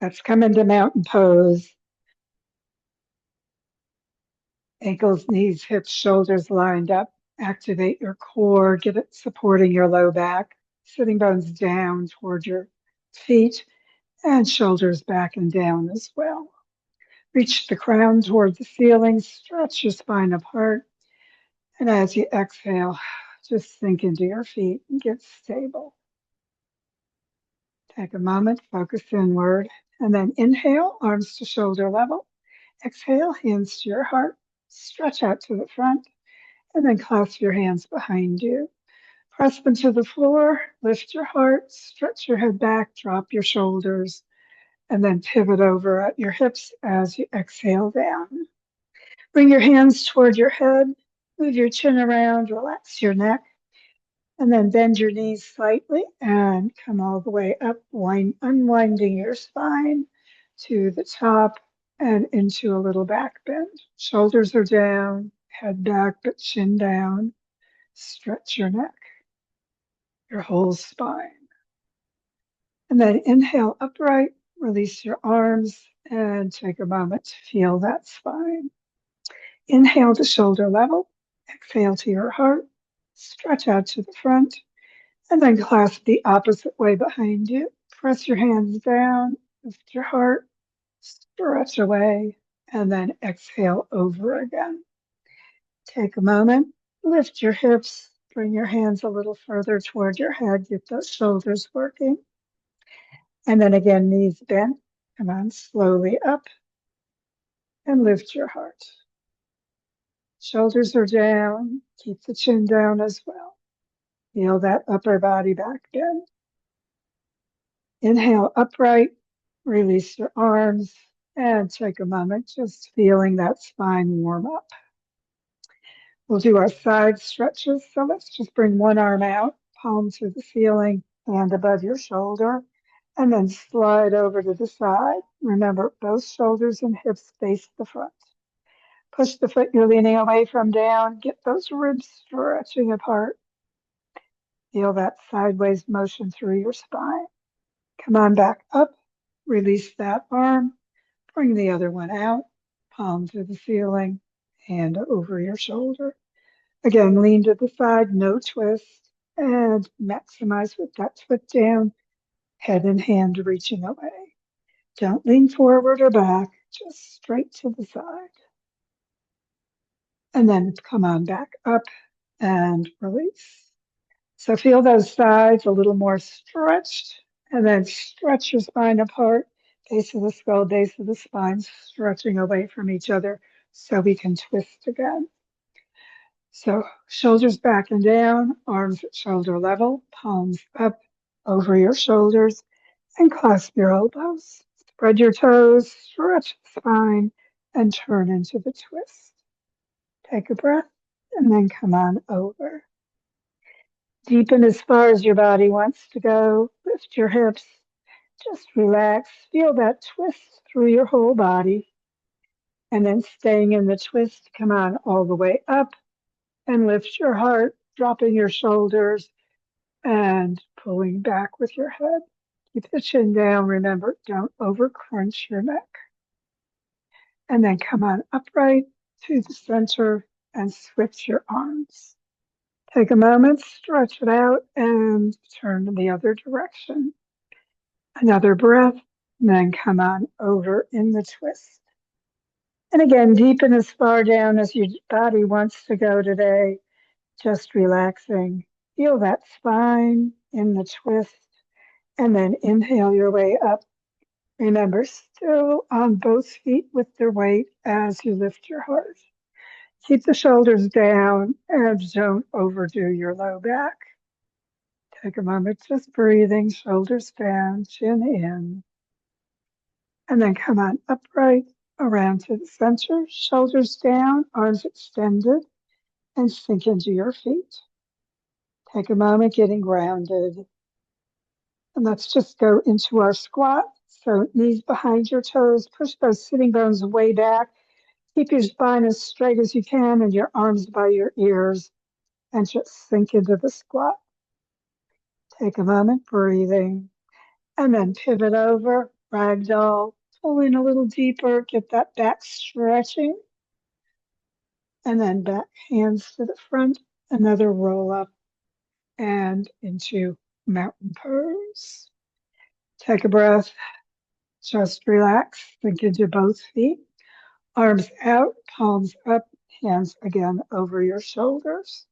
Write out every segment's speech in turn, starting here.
Let's come into mountain pose. Ankles, knees, hips, shoulders lined up. Activate your core, get it supporting your low back. Sitting bones down toward your feet and shoulders back and down as well. Reach the crown toward the ceiling, stretch your spine apart. And as you exhale, just sink into your feet and get stable. Take a moment, focus inward, and then inhale, arms to shoulder level. Exhale, hands to your heart. Stretch out to the front, and then clasp your hands behind you. Press them to the floor, lift your heart, stretch your head back, drop your shoulders, and then pivot over at your hips as you exhale down. Bring your hands toward your head, move your chin around, relax your neck, and then bend your knees slightly and come all the way up, unwinding your spine to the top and into a little back bend. Shoulders are down, head back, but chin down. Stretch your neck, your whole spine. And then inhale upright, release your arms, and take a moment to feel that spine. Inhale to shoulder level, exhale to your heart, stretch out to the front, and then clasp the opposite way behind you. Press your hands down, lift your heart, stretch away, and then exhale over again. Take a moment, lift your hips, bring your hands a little further toward your head, get those shoulders working. And then again, knees bent. Come on, slowly up and lift your heart. Shoulders are down, keep the chin down as well. Feel that upper body back bend. Inhale upright, release your arms, and take a moment just feeling that spine warm up. We'll do our side stretches. So let's just bring one arm out, palm to the ceiling, hand above your shoulder, and then slide over to the side. Remember, both shoulders and hips face the front. Push the foot you're leaning away from down. Get those ribs stretching apart. Feel that sideways motion through your spine. Come on back up. Release that arm. Bring the other one out. Palm to the ceiling. Hand over your shoulder. Again, lean to the side, no twist. And maximize with that foot down. Head and hand reaching away. Don't lean forward or back. Just straight to the side. And then come on back up and release. So feel those sides a little more stretched, and then stretch your spine apart, base of the skull, base of the spine, stretching away from each other so we can twist again. So shoulders back and down, arms at shoulder level, palms up over your shoulders, and clasp your elbows. Spread your toes, stretch the spine, and turn into the twist. Take a breath, and then come on over. Deepen as far as your body wants to go. Lift your hips. Just relax. Feel that twist through your whole body. And then staying in the twist, come on all the way up and lift your heart, dropping your shoulders and pulling back with your head. Keep the chin down. Remember, don't over crunch your neck. And then come on upright to the center and switch your arms. Take a moment, stretch it out, and turn in the other direction. Another breath, and then come on over in the twist. And again, deepen as far down as your body wants to go today. Just relaxing. Feel that spine in the twist, and then inhale your way up. Remember, still on both feet with their weight as you lift your heart. Keep the shoulders down and don't overdo your low back. Take a moment, just breathing, shoulders down, chin in. And then come on upright, around to the center, shoulders down, arms extended, and sink into your feet. Take a moment, getting grounded. And let's just go into our squat. So knees behind your toes, push those sitting bones way back. Keep your spine as straight as you can and your arms by your ears, and just sink into the squat. Take a moment, breathing, and then pivot over ragdoll, pull in a little deeper, get that back stretching, and then back hands to the front, another roll up and into mountain pose. Take a breath, just relax, sink into both feet, arms out, palms up, hands again over your shoulders.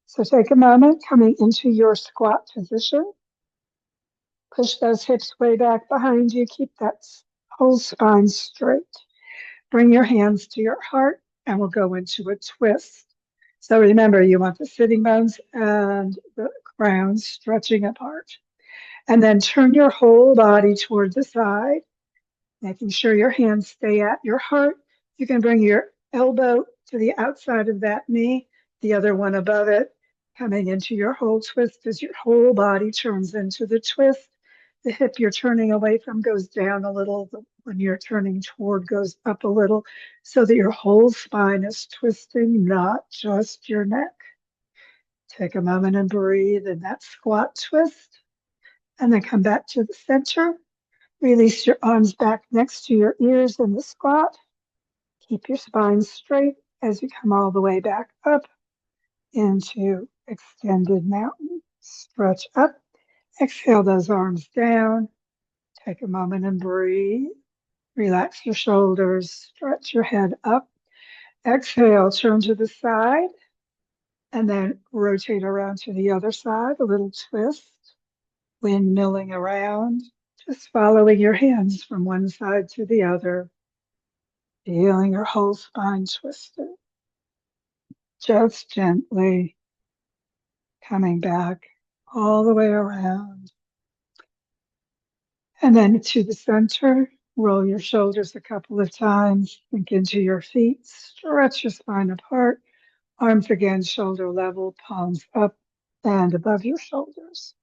So take a moment coming into your squat position. Push those hips way back behind you. Keep that whole spine straight. Bring your hands to your heart and we'll go into a twist. So remember, you want the sitting bones and the crown stretching apart. And then turn your whole body toward the side, making sure your hands stay at your heart. You can bring your elbow to the outside of that knee, the other one above it, coming into your whole twist as your whole body turns into the twist. The hip you're turning away from goes down a little. The one you're turning toward goes up a little so that your whole spine is twisting, not just your neck. Take a moment and breathe in that squat twist and then come back to the center. Release your arms back next to your ears in the squat. Keep your spine straight as you come all the way back up into extended mountain. Stretch up. Exhale those arms down. Take a moment and breathe. Relax your shoulders. Stretch your head up. Exhale, turn to the side and then rotate around to the other side. A little twist. Windmilling around. Just following your hands from one side to the other. Feeling your whole spine twisted. Just gently coming back all the way around. And then to the center, roll your shoulders a couple of times, sink into your feet, stretch your spine apart, arms again shoulder level, palms up and above your shoulders.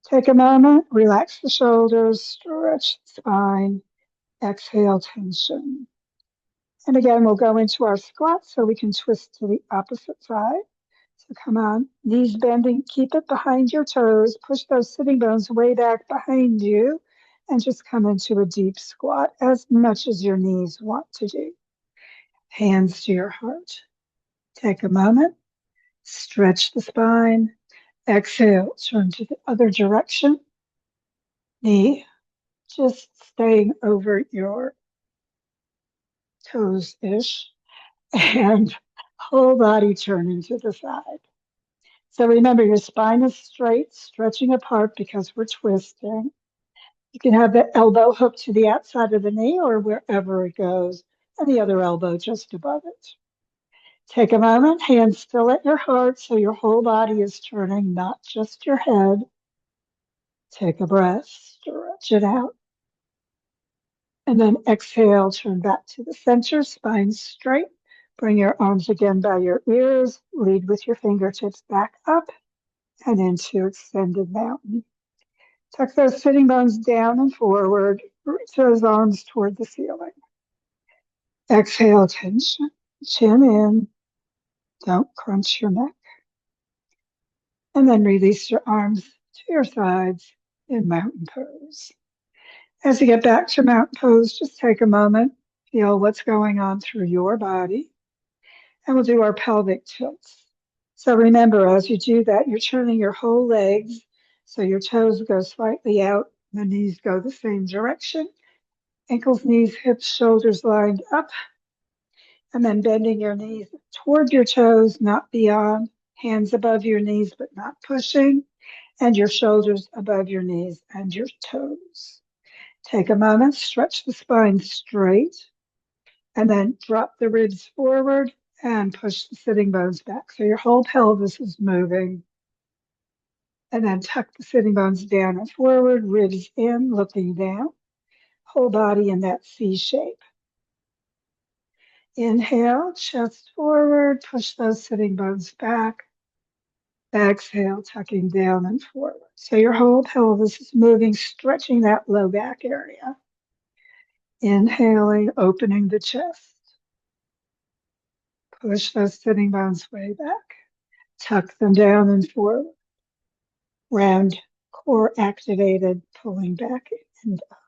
Take a moment, relax the shoulders, stretch the spine, exhale tension. And again, we'll go into our squat so we can twist to the opposite side. So come on, knees bending, keep it behind your toes, push those sitting bones way back behind you, and just come into a deep squat as much as your knees want to do. Hands to your heart. Take a moment, stretch the spine, exhale, turn to the other direction. Knee just staying over your toes-ish, and whole body turning to the side. So remember, your spine is straight, stretching apart because we're twisting. You can have the elbow hooked to the outside of the knee or wherever it goes, and the other elbow just above it. Take a moment, hands still at your heart so your whole body is turning, not just your head. Take a breath, stretch it out. And then exhale, turn back to the center, spine straight. Bring your arms again by your ears. Lead with your fingertips back up and into extended mountain. Tuck those sitting bones down and forward. Reach those arms toward the ceiling. Exhale, tension. Chin in. Don't crunch your neck. And then release your arms to your sides in mountain pose. As you get back to mountain pose, just take a moment. Feel what's going on through your body. And we'll do our pelvic tilts. So remember, as you do that, you're turning your whole legs so your toes go slightly out, the knees go the same direction. Ankles, knees, hips, shoulders lined up. And then bending your knees toward your toes, not beyond. Hands above your knees, but not pushing. And your shoulders above your knees and your toes. Take a moment, stretch the spine straight. And then drop the ribs forward and push the sitting bones back. So your whole pelvis is moving. And then tuck the sitting bones down and forward, ribs in, looking down. Whole body in that C shape. Inhale, chest forward, push those sitting bones back. Exhale, tucking down and forward. So your whole pelvis is moving, stretching that low back area. Inhaling, opening the chest. Push those sitting bones way back. Tuck them down and forward. Round core activated, pulling back and up.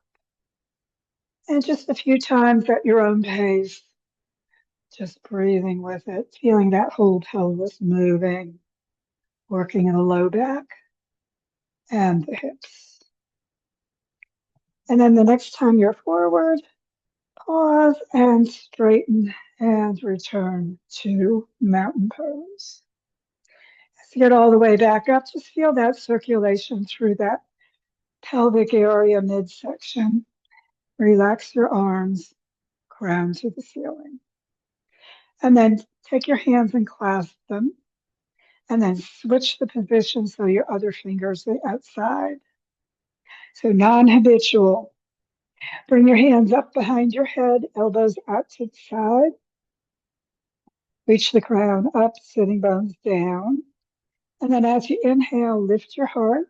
And just a few times at your own pace, just breathing with it, feeling that whole pelvis moving, working in the low back and the hips. And then the next time you're forward, pause and straighten and return to mountain pose. As you get all the way back up, just feel that circulation through that pelvic area midsection. Relax your arms, crown to the ceiling. And then take your hands and clasp them. And then switch the position so your other fingers are outside. So non-habitual. Bring your hands up behind your head, elbows out to the side. Reach the crown up, sitting bones down. And then as you inhale, lift your heart,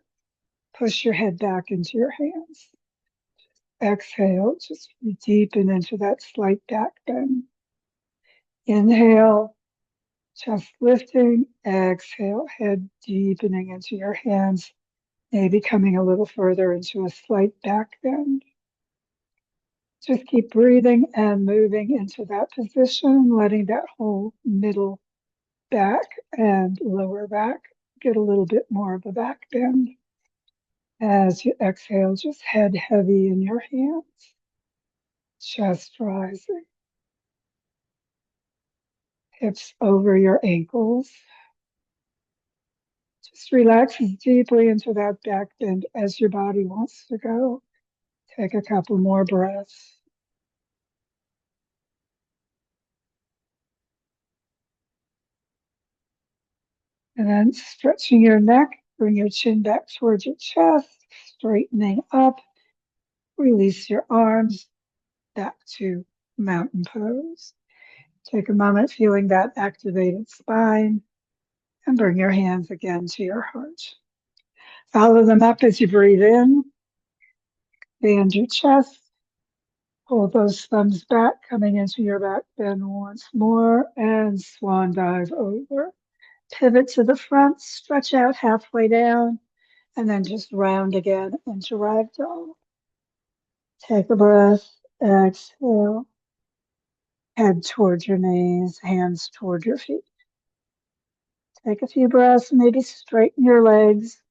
push your head back into your hands. Exhale, just deepen into that slight back bend. Inhale, chest lifting. Exhale, head deepening into your hands, maybe coming a little further into a slight back bend. Just keep breathing and moving into that position, letting that whole middle back and lower back get a little bit more of a back bend. As you exhale, just head heavy in your hands, chest rising, hips over your ankles. Just relax as deeply into that back bend as your body wants to go. Take a couple more breaths. And then stretching your neck, bring your chin back towards your chest, straightening up, release your arms back to mountain pose. Take a moment feeling that activated spine and bring your hands again to your heart. Follow them up as you breathe in, expand your chest, pull those thumbs back, coming into your back bend once more, and swan dive over. Pivot to the front, stretch out halfway down, and then just round again into ragdoll. Take a breath, exhale, head towards your knees, hands toward your feet. Take a few breaths, maybe straighten your legs,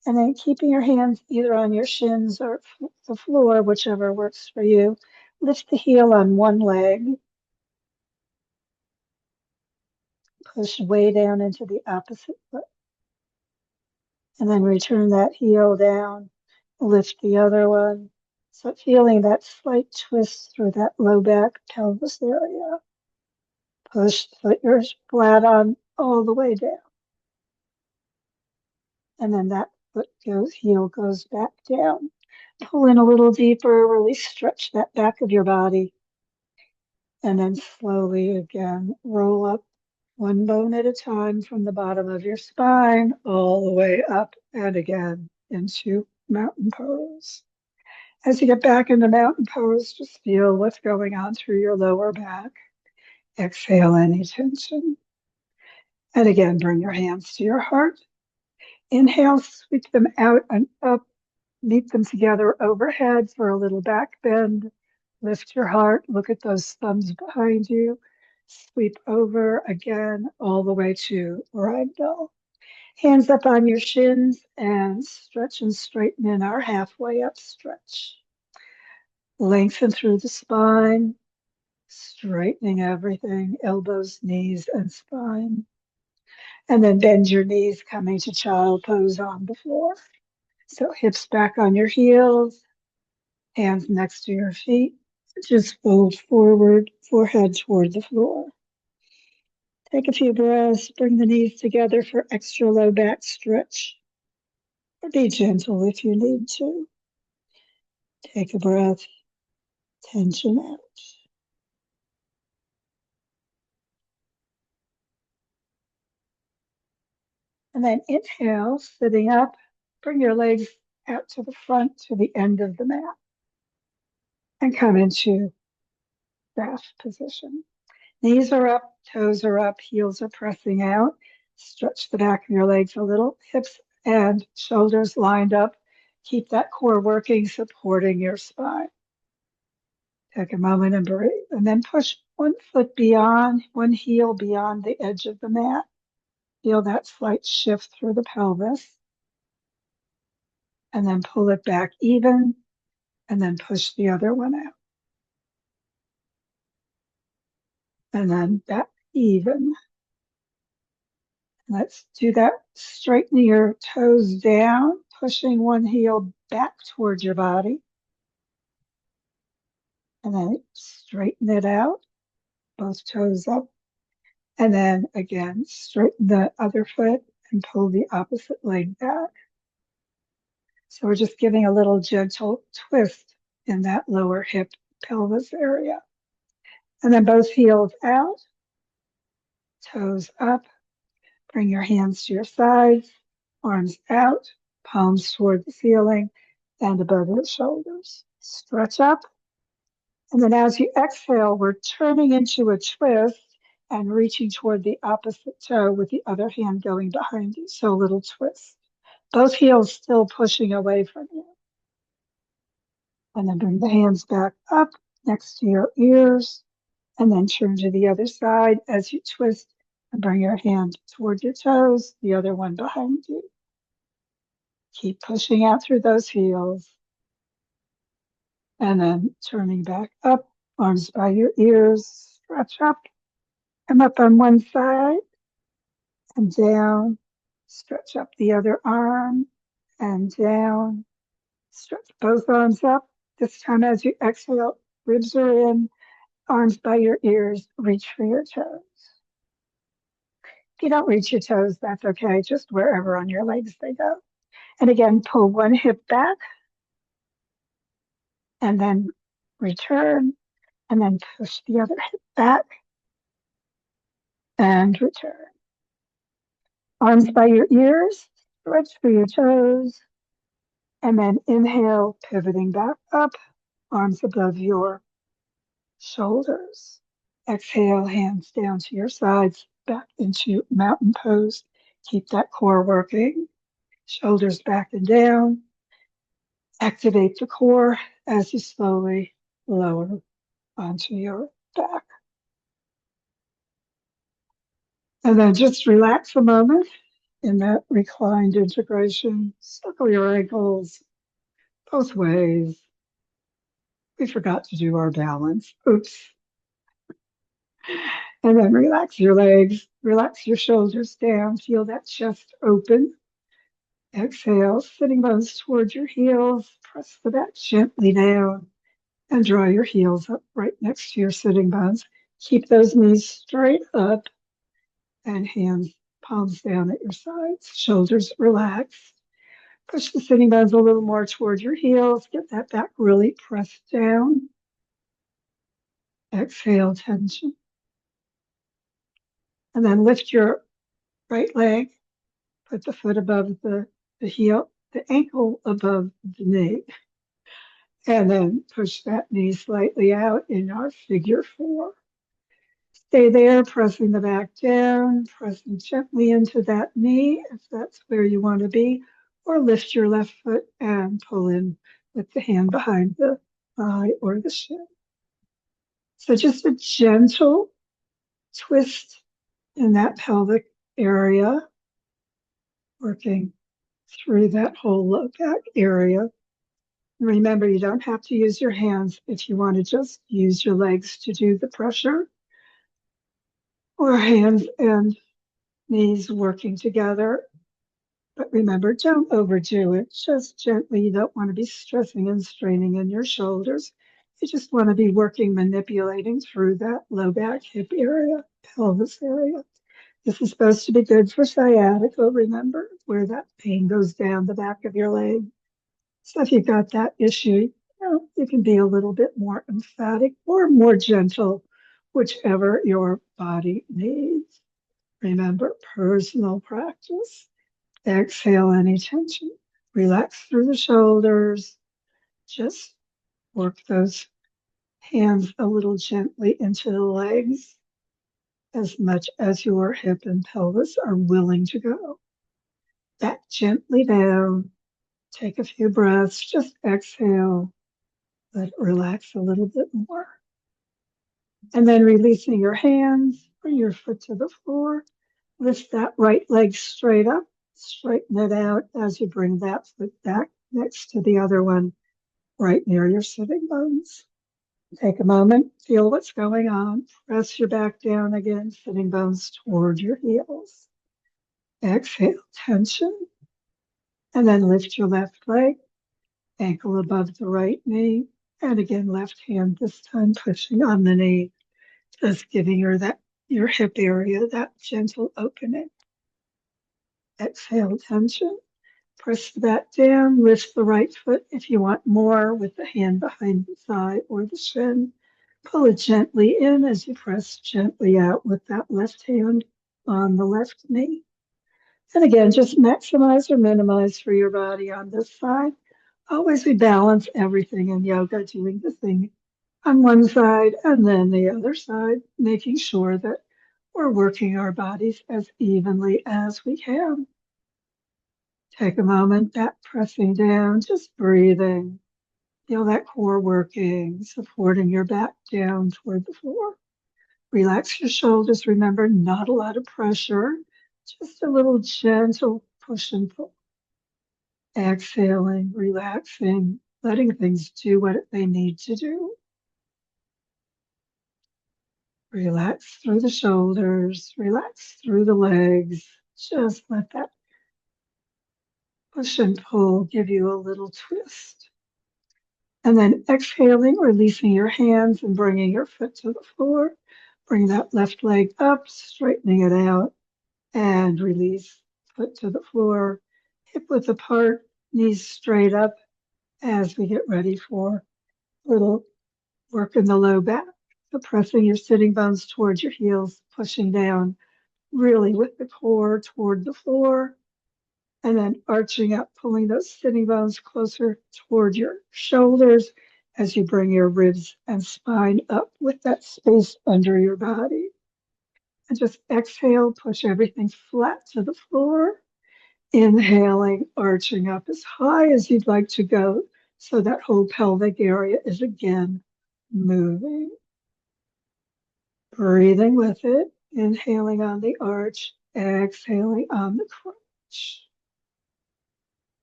and then keeping your hands either on your shins or the floor, whichever works for you. Lift the heel on one leg, push way down into the opposite foot, and then return that heel down, lift the other one. So feeling that slight twist through that low back pelvis area. Push the foot you're flat on all the way down. And then that heel goes back down. Pull in a little deeper, really stretch that back of your body. And then slowly again, roll up one bone at a time from the bottom of your spine all the way up and again into mountain pose. As you get back into mountain pose, just feel what's going on through your lower back. Exhale any tension. And again, bring your hands to your heart. Inhale, sweep them out and up. Meet them together overhead for a little back bend. Lift your heart. Look at those thumbs behind you. Sweep over again, all the way to ragdoll. Hands up on your shins and stretch and straighten in our halfway up stretch. Lengthen through the spine, straightening everything, elbows, knees, and spine. And then bend your knees, coming to child pose on the floor. So hips back on your heels, hands next to your feet. Just fold forward, forehead toward the floor. Take a few breaths, bring the knees together for extra low back stretch. Or be gentle if you need to. Take a breath, tension out. And then inhale, sitting up, bring your legs out to the front to the end of the mat. And come into bath position. Knees are up, toes are up, heels are pressing out. Stretch the back of your legs a little, hips and shoulders lined up. Keep that core working, supporting your spine. Take a moment and breathe. And then push one foot beyond, one heel beyond the edge of the mat. Feel that slight shift through the pelvis. And then pull it back even. And then push the other one out. And then back even. Let's do that. Straighten your toes down, pushing one heel back towards your body. And then straighten it out, both toes up. And then again, straighten the other foot and pull the opposite leg back. So we're just giving a little gentle twist in that lower hip pelvis area. And then both heels out, toes up. Bring your hands to your sides, arms out, palms toward the ceiling and above your shoulders. Stretch up. And then as you exhale, we're turning into a twist and reaching toward the opposite toe with the other hand going behind you. So a little twist. Both heels still pushing away from you. And then bring the hands back up next to your ears. And then turn to the other side as you twist and bring your hand toward your toes, the other one behind you. Keep pushing out through those heels. And then turning back up, arms by your ears, stretch up. Come up on one side and down. Stretch up the other arm and down. Stretch both arms up. This time as you exhale, ribs are in, arms by your ears, reach for your toes. If you don't reach your toes, that's okay, just wherever on your legs they go. And again, pull one hip back and then return and then push the other hip back and return. Arms by your ears, stretch for your toes, and then inhale, pivoting back up, arms above your shoulders. Exhale, hands down to your sides, back into mountain pose. Keep that core working. Shoulders back and down. Activate the core as you slowly lower onto your back. And then just relax a moment in that reclined integration. Circle your ankles both ways. We forgot to do our balance. Oops. And then relax your legs, relax your shoulders down, feel that chest open. Exhale, sitting bones towards your heels, press the back gently down and draw your heels up right next to your sitting bones. Keep those knees straight up and hands palms down at your sides, shoulders relaxed. Push the sitting bones a little more toward your heels. Get that back really pressed down. Exhale, tension. And then lift your right leg. Put the foot above the heel, the ankle above the knee. And then push that knee slightly out in our figure four. Stay there, pressing the back down, pressing gently into that knee if that's where you want to be, or lift your left foot and pull in with the hand behind the thigh or the shin. So just a gentle twist in that pelvic area, working through that whole low back area. Remember, you don't have to use your hands if you want to just use your legs to do the pressure, or hands and knees working together. But remember, don't overdo it. Just gently. You don't want to be stressing and straining in your shoulders. You just want to be working, manipulating through that low back, hip area, pelvis area. This is supposed to be good for sciatica, remember, where that pain goes down the back of your leg. So if you've got that issue, you can be a little bit more emphatic or more gentle, whichever your body needs. Remember, personal practice. Exhale any tension. Relax through the shoulders. Just work those hands a little gently into the legs as much as your hip and pelvis are willing to go. Back gently down. Take a few breaths. Just exhale Let it relax a little bit more. And then releasing your hands, bring your foot to the floor. Lift that right leg straight up. Straighten it out as you bring that foot back next to the other one, right near your sitting bones. Take a moment, feel what's going on. Press your back down again, sitting bones toward your heels. Exhale, tension. And then lift your left leg, ankle above the right knee. And again, left hand this time pushing on the knee, just giving her that your hip area, that gentle opening. Exhale, tension. Press that down, lift the right foot if you want more with the hand behind the thigh or the shin. Pull it gently in as you press gently out with that left hand on the left knee. And again, just maximize or minimize for your body on this side. Always we balance everything in yoga, doing the thing on one side and then the other side, making sure that we're working our bodies as evenly as we can. Take a moment, back pressing down, just breathing. Feel that core working, supporting your back down toward the floor. Relax your shoulders. Remember, not a lot of pressure, just a little gentle push and pull. Exhaling, relaxing, letting things do what they need to do. Relax through the shoulders, relax through the legs. Just let that push and pull give you a little twist. And then exhaling, releasing your hands and bringing your foot to the floor. Bring that left leg up, straightening it out, and release. Foot to the floor, hip width apart, knees straight up as we get ready for a little work in the low back. So pressing your sitting bones towards your heels, pushing down really with the core toward the floor, and then arching up, pulling those sitting bones closer toward your shoulders as you bring your ribs and spine up with that space under your body. And just exhale, push everything flat to the floor. Inhaling, arching up as high as you'd like to go so that whole pelvic area is again moving. Breathing with it, inhaling on the arch, exhaling on the crunch.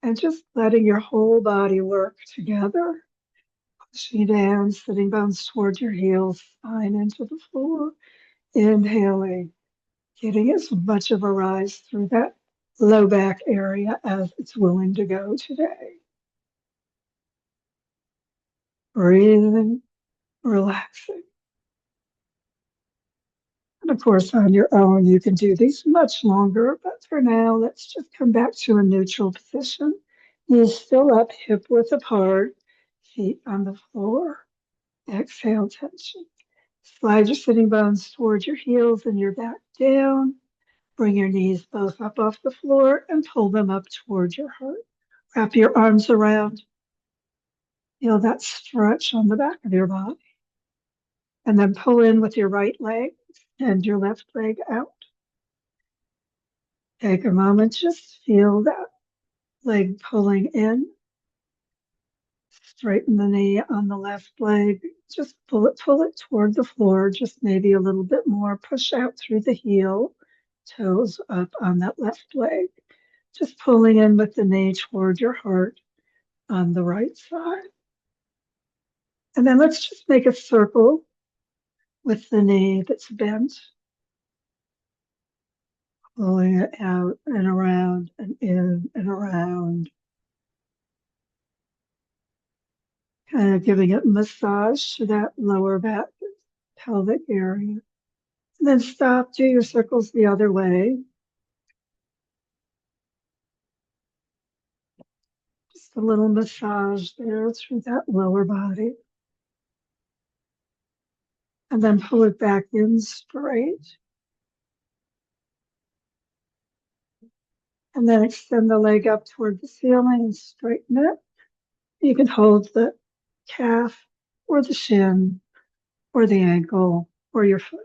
And just letting your whole body work together. Pushing down, sitting bones toward your heels, spine into the floor. Inhaling, getting as much of a rise through that low back area as it's willing to go today. Breathing, relaxing. And of course, on your own, you can do these much longer, but for now, let's just come back to a neutral position. Knees still up, hip width apart, feet on the floor. Exhale, tension. Slide your sitting bones towards your heels and your back down. Bring your knees both up off the floor and pull them up towards your heart. Wrap your arms around. Feel that stretch on the back of your body. And then pull in with your right leg and your left leg out. Take a moment, just feel that leg pulling in. Straighten the knee on the left leg. Just pull it toward the floor, just maybe a little bit more. Push out through the heel, toes up on that left leg. Just pulling in with the knee toward your heart on the right side. And then let's just make a circle with the knee that's bent. Pulling it out and around and in and around. Kind of giving it massage to that lower back pelvic area. And then stop, do your circles the other way. Just a little massage there through that lower body. And then pull it back in straight. And then extend the leg up toward the ceiling and straighten it. You can hold the calf or the shin or the ankle or your foot.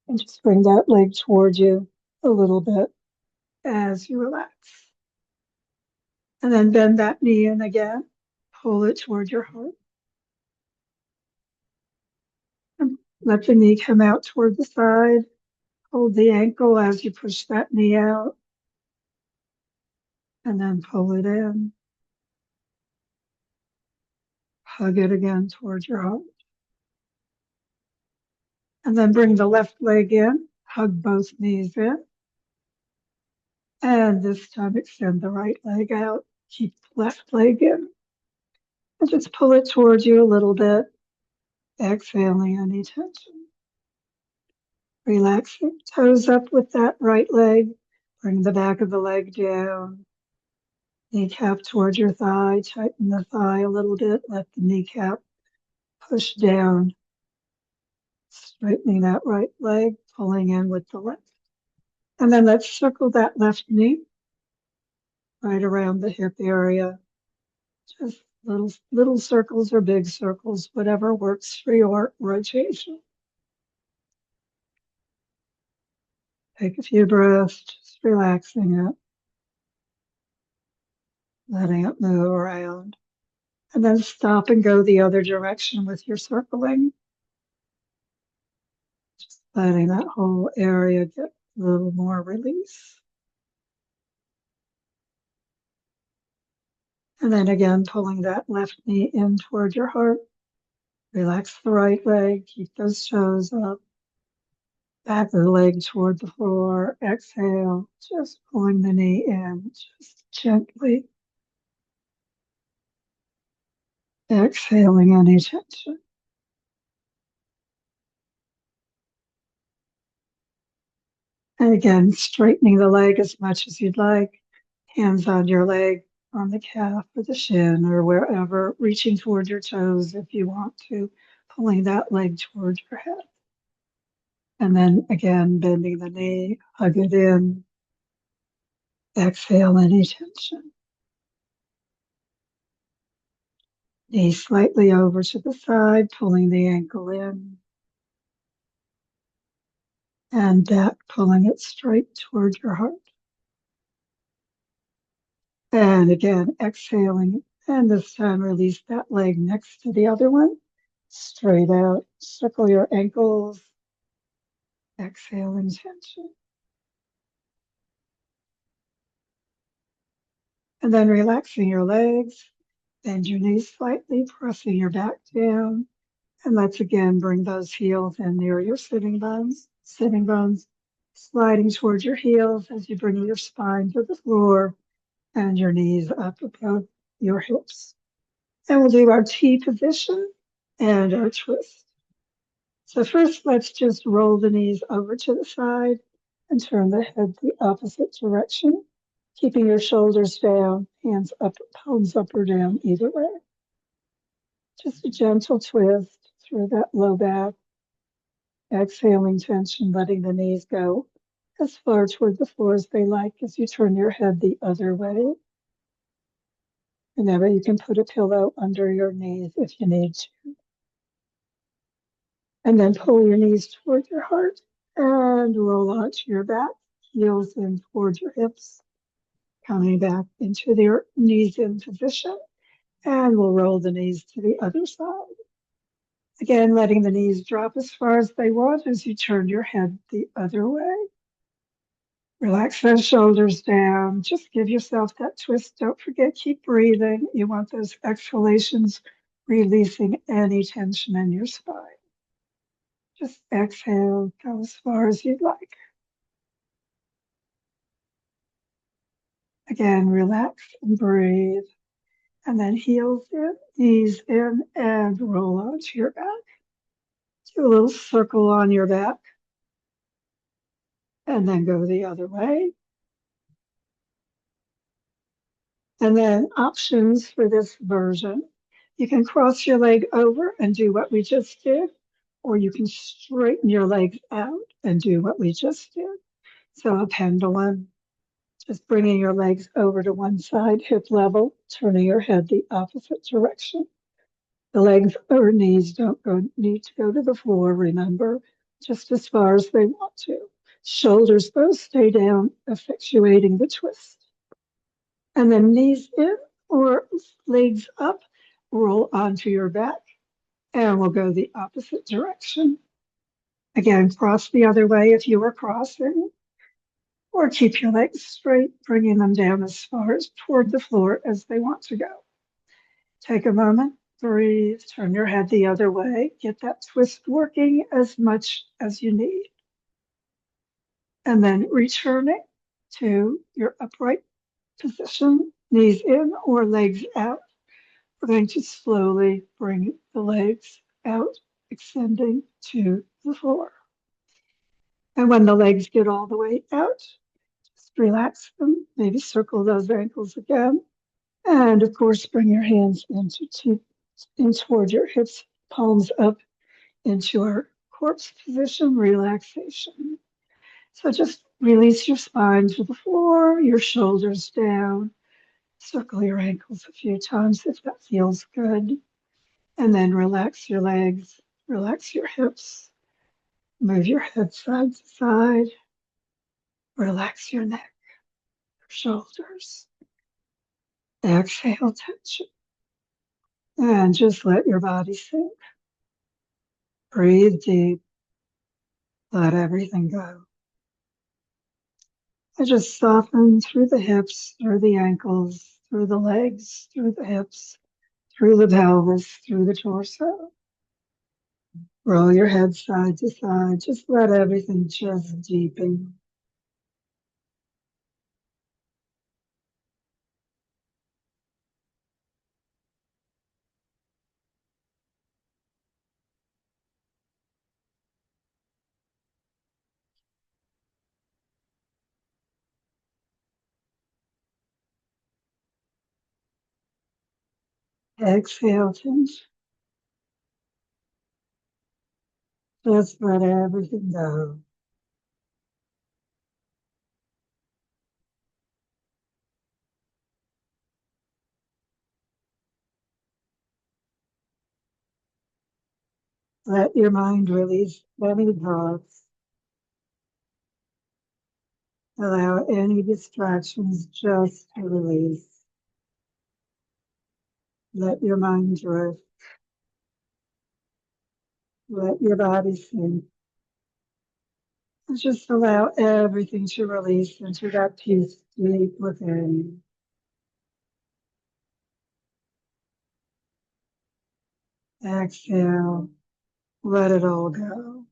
And just bring that leg towards you a little bit as you relax. And then bend that knee in again. Pull it toward your heart. Let the knee come out toward the side. Hold the ankle as you push that knee out, and then pull it in. Hug it again towards your heart. And then bring the left leg in. Hug both knees in. And this time extend the right leg out. Keep the left leg in. And just pull it towards you a little bit. Exhaling any tension. Relaxing. Toes up with that right leg. Bring the back of the leg down. Kneecap towards your thigh. Tighten the thigh a little bit. Let the kneecap push down. Straightening that right leg. Pulling in with the left. And then let's circle that left knee right around the hip area. Just little circles or big circles, whatever works for your rotation. Take a few breaths, just relaxing it, letting it move around. And then stop and go the other direction with your circling. Just letting that whole area get a little more release. And then again, pulling that left knee in toward your heart. Relax the right leg, keep those toes up. Back of the leg toward the floor. Exhale, just pulling the knee in, just gently. Exhaling any tension. And again, straightening the leg as much as you'd like. Hands on your leg, on the calf or the shin or wherever, reaching toward your toes if you want to, pulling that leg towards your head. And then again, bending the knee, hug it in. Exhale any tension. Knee slightly over to the side, pulling the ankle in. And back, pulling it straight toward your heart. And again, exhaling. And this time, release that leg next to the other one. Straight out. Circle your ankles. Exhale in tension. And then relaxing your legs. Bend your knees slightly, pressing your back down. And let's again bring those heels in near your sitting bones. Sitting bones sliding towards your heels as you bring your spine to the floor and your knees up above your hips. And we'll do our T position and our twist. So first, let's just roll the knees over to the side and turn the head the opposite direction, keeping your shoulders down, hands up, palms up or down, either way. Just a gentle twist through that low back, exhaling tension, letting the knees go as far toward the floor as they like as you turn your head the other way. Whenever you can put a pillow under your knees if you need to. And then pull your knees toward your heart and roll onto your back, heels in toward your hips, coming back into your knees in position. And we'll roll the knees to the other side. Again, letting the knees drop as far as they want as you turn your head the other way. Relax those shoulders down. Just give yourself that twist. Don't forget, keep breathing. You want those exhalations releasing any tension in your spine. Just exhale, go as far as you'd like. Again, relax and breathe. And then heels in, knees in, and roll onto your back. Do a little circle on your back. And then go the other way. And then options for this version. You can cross your leg over and do what we just did, or you can straighten your legs out and do what we just did. So a pendulum, just bringing your legs over to one side, hip level, turning your head the opposite direction. The legs or knees need to go to the floor, remember, just as far as they want to. Shoulders, though, stay down, effectuating the twist. And then knees in or legs up, roll onto your back, and we'll go the opposite direction. Again, cross the other way if you were crossing, or keep your legs straight, bringing them down as far as toward the floor as they want to go. Take a moment, breathe, turn your head the other way, get that twist working as much as you need. And then returning to your upright position, knees in or legs out. We're going to slowly bring the legs out, extending to the floor. And when the legs get all the way out, just relax them, maybe circle those ankles again. And of course, bring your hands in toward your hips, palms up into our corpse position, relaxation. So just release your spine to the floor, your shoulders down. Circle your ankles a few times if that feels good. And then relax your legs, relax your hips, move your head side to side, relax your neck, your shoulders. Exhale tension. And just let your body sink. Breathe deep. Let everything go. And just soften through the hips, through the ankles, through the legs, through the hips, through the pelvis, through the torso. Roll your head side to side. Just let everything just deepen. Exhale, tension. Just let everything go. Let your mind release any thoughts. Allow any distractions just to release. Let your mind drift. Let your body sink. And just allow everything to release into that peace deep within. Exhale. Let it all go.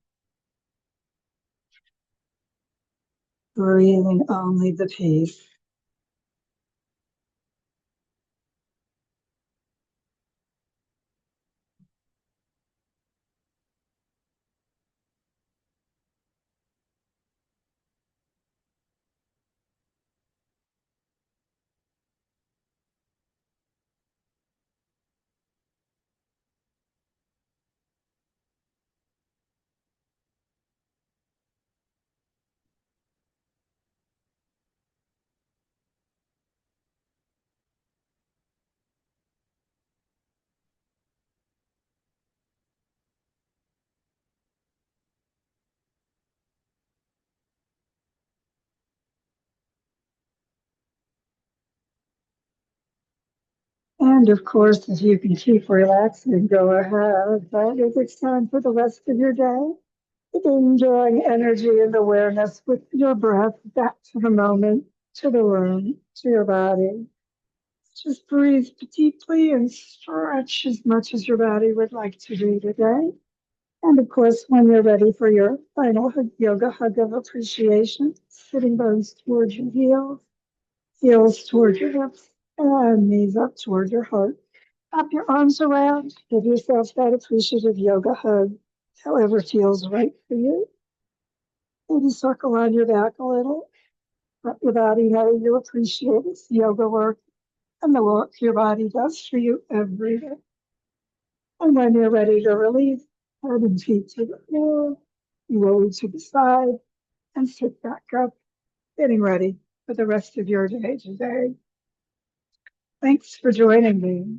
Breathing only the peace. And of course, if you can keep relaxing, go ahead. But if it's time for the rest of your day, begin drawing energy and awareness with your breath back to the moment, to the room, to your body. Just breathe deeply and stretch as much as your body would like to do today. And of course, when you're ready for your final yoga hug of appreciation, sitting bones towards your heels, heels towards your hips, and knees up toward your heart. Wrap your arms around, give yourself that appreciative yoga hug, however feels right for you. Maybe circle on your back a little. Let your body know you appreciate this yoga work and the work your body does for you every day. And when you're ready to release, head and feet to the floor, roll to the side, and sit back up, getting ready for the rest of your day today. Thanks for joining me.